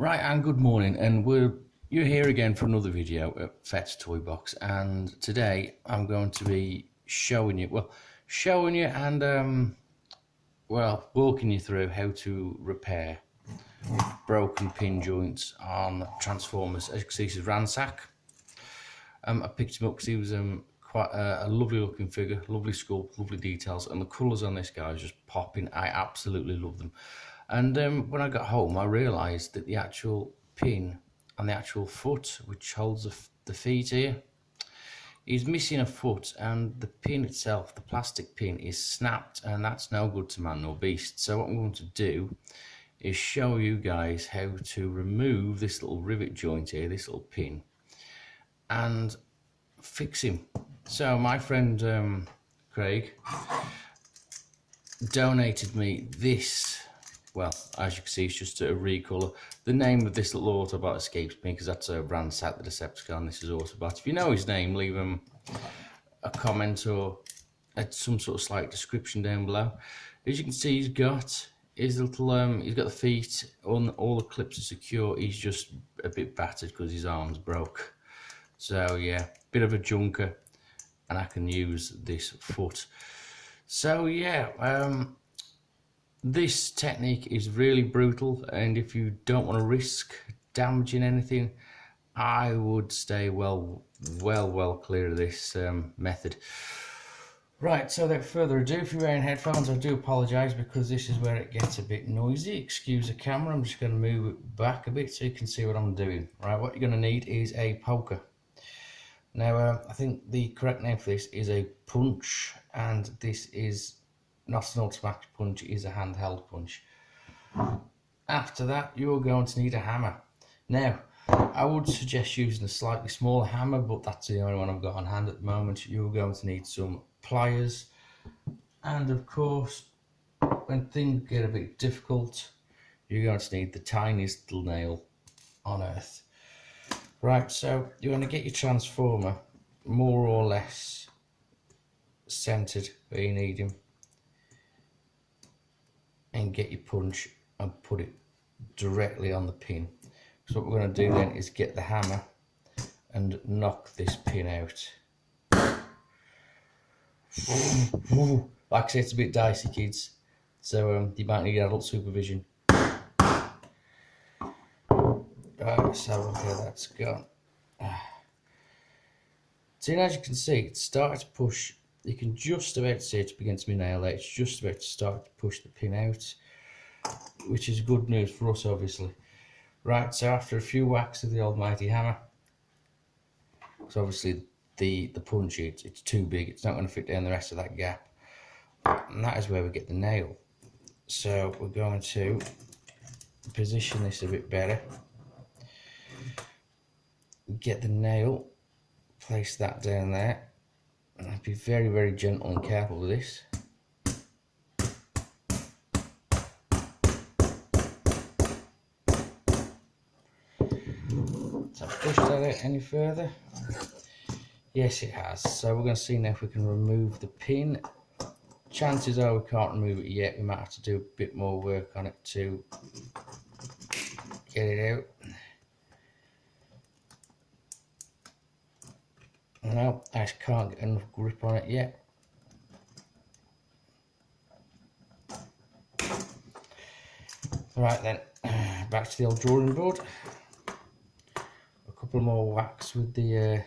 Right, and good morning, and you're here again for another video at FETT'S Toy Box, and today I'm going to be showing you and walking you through how to repair broken pin joints on transformers. As you can see, this is Ransack. I picked him up because he was quite a lovely looking figure, lovely sculpt, lovely details, and the colours on this guy is just popping. I absolutely love them. And when I got home, I realised that the actual pin on the actual foot, which holds the feet here, is missing a foot, and the pin itself, the plastic pin, is snapped, and that's no good to man nor beast. So what I'm going to do is show you guys how to remove this little rivet joint here, this little pin, and fix him. So my friend Craig donated me this. Well, as you can see, it's just a recolor. The name of this little Autobot escapes me because that's a Ransack the Decepticon. This is Autobot. If you know his name, leave him a comment or some sort of slight description down below. As you can see, he's got his little he's got the feet on, all the clips are secure. He's just a bit battered because his arms broke. So yeah, bit of a junker, and I can use this foot. So yeah, this technique is really brutal, and if you don't want to risk damaging anything, I would stay well clear of this method. Right, so without further ado, if you're wearing headphones, I do apologise because this is where it gets a bit noisy. Excuse the camera, I'm just going to move it back a bit so you can see what I'm doing. Right, what you're going to need is a poker. Now, I think the correct name for this is a punch, and this is not an automatic punch, it is a handheld punch. After that, you're going to need a hammer. Now, I would suggest using a slightly smaller hammer, but that's the only one I've got on hand at the moment. You're going to need some pliers, and of course, when things get a bit difficult, you're going to need the tiniest little nail on earth. Right, so you're going to get your transformer more or less centered where you need him, and get your punch and put it directly on the pin. So what we're going to do then is get the hammer and knock this pin out. Like I say, it's a bit dicey, kids, so you might need adult supervision. Right, so okay, that's gone. So as you can see, it's started to push. You can just about see it begin to be nailed out. It's just about to start to push the pin out, which is good news for us, obviously. Right, so after a few whacks of the almighty hammer, because obviously the punch, it's too big, it's not going to fit down the rest of that gap, and that is where we get the nail. So we're going to position this a bit better, get the nail, place that down there. And be very gentle and careful with this. So push that out any further. Yes, it has. So we're going to see now if we can remove the pin. Chances are we can't remove it yet. We might have to do a bit more work on it to get it out. No, I just can't get enough grip on it yet. Right then, back to the old drawing board. A couple more whacks with the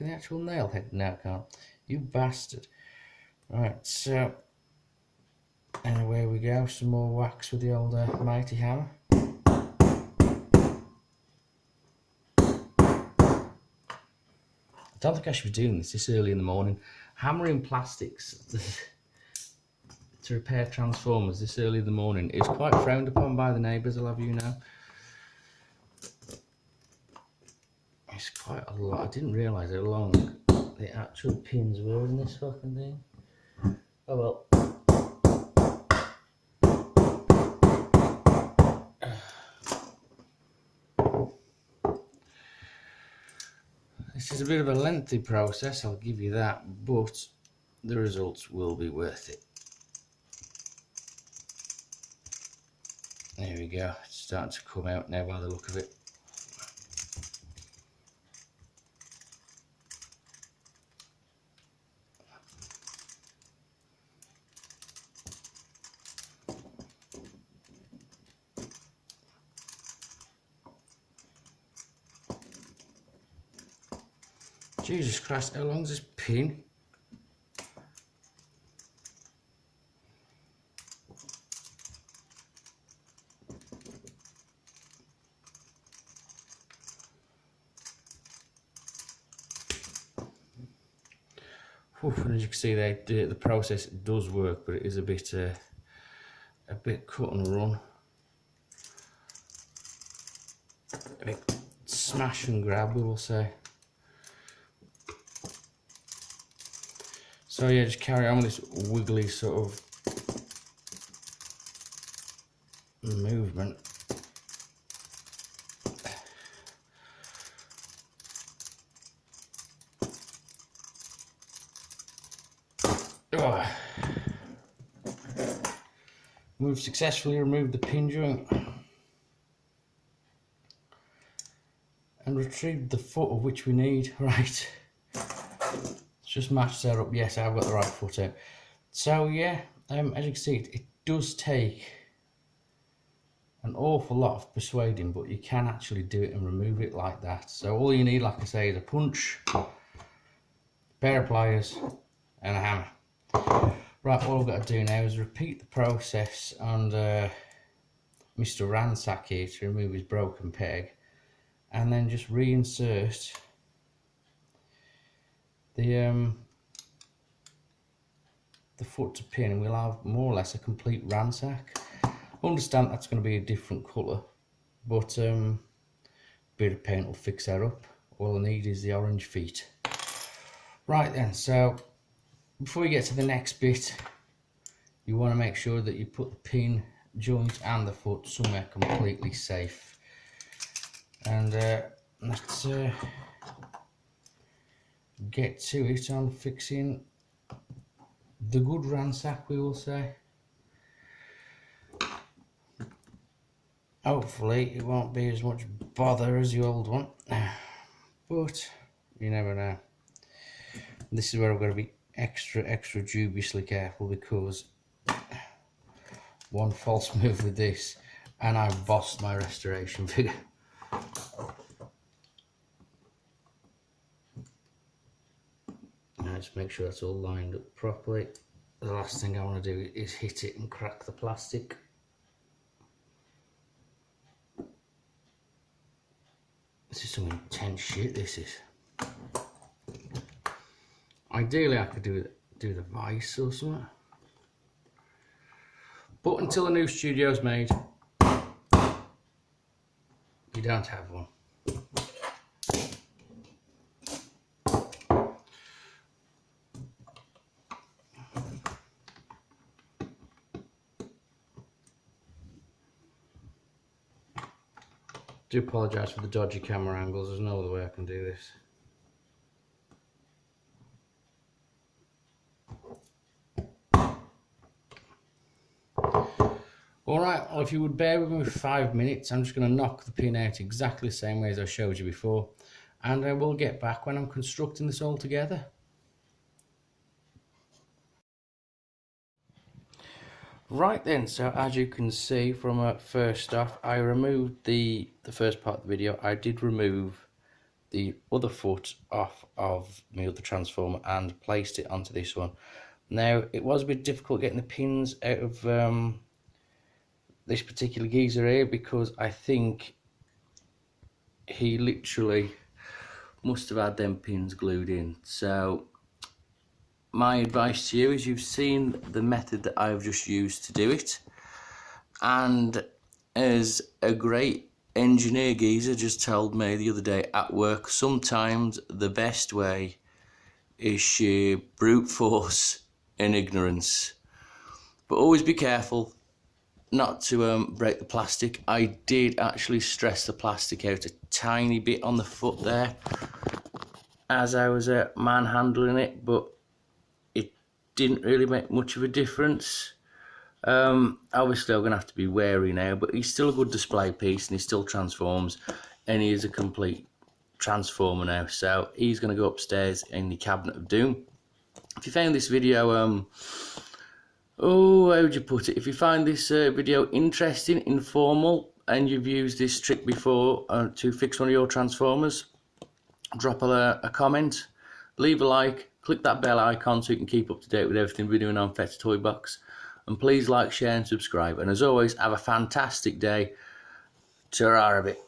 actual nail head. No, I can't. You bastard. Right, so and away we go. Some more whacks with the old mighty hammer. I don't think I should be doing this early in the morning. Hammering plastics to repair transformers this early in the morning is quite frowned upon by the neighbours, I'll have you know. It's quite a lot. I didn't realise how long the actual pins were in this fucking thing. Oh well. This is a bit of a lengthy process, I'll give you that, but the results will be worth it. There we go, it's starting to come out now by the look of it. Jesus Christ, how long's this pin? And as you can see there, the process does work, but it is a bit cut and run. A bit smash and grab, we will say. So yeah, just carry on with this wiggly sort of movement. Oh. We've successfully removed the pin joint and retrieved the foot of which we need. Right, let's just match that up. Yes, I've got the right foot out. So yeah, as you can see, it does take an awful lot of persuading, but you can actually do it and remove it like that. So all you need, like I say, is a punch, a pair of pliers and a hammer. Right, all I've got to do now is repeat the process on Mr. Ransack here to remove his broken peg, and then just reinsert the foot to pin, and we'll have more or less a complete Ransack. I understand that's going to be a different colour, but a bit of paint will fix that up. All I need is the orange feet. Right then, so before we get to the next bit, you want to make sure that you put the pin joint and the foot somewhere completely safe. And let's get to it on fixing the good Ransack, we will say. Hopefully it won't be as much bother as the old one, but you never know. This is where I've got to be extra dubiously careful, because one false move with this and I've bossed my restoration figure. Now just make sure that's all lined up properly. The last thing I want to do is hit it and crack the plastic. This is some intense shit, this is. Ideally I could do the vice or something, but until a new studio's made, you don't have one. I do apologise for the dodgy camera angles, there's no other way I can do this. Alright, well, if you would bear with me for 5 minutes, I'm just going to knock the pin out exactly the same way as I showed you before, and I will get back when I'm constructing this all together. Right then, so as you can see from first off, I removed the first part of the video. I did remove the other foot off of my other transformer and placed it onto this one. Now, it was a bit difficult getting the pins out of this particular geezer here, because I think he literally must have had them pins glued in. So my advice to you is, you've seen the method that I've just used to do it, and as a great engineer geezer just told me the other day at work, sometimes the best way is sheer brute force and ignorance. But always be careful not to break the plastic. I did actually stress the plastic out a tiny bit on the foot there as I was manhandling it, but it didn't really make much of a difference. Obviously I'm going to have to be wary now, but he's still a good display piece and he still transforms, and he is a complete transformer now. So he's going to go upstairs in the cabinet of doom. If you found this video, how would you put it? If you find this video interesting, informal, and you've used this trick before to fix one of your transformers, drop a comment, leave a like, click that bell icon so you can keep up to date with everything we're doing on FETT'S Toy Box. And please like, share and subscribe. And as always, have a fantastic day. Ta-ra a bit.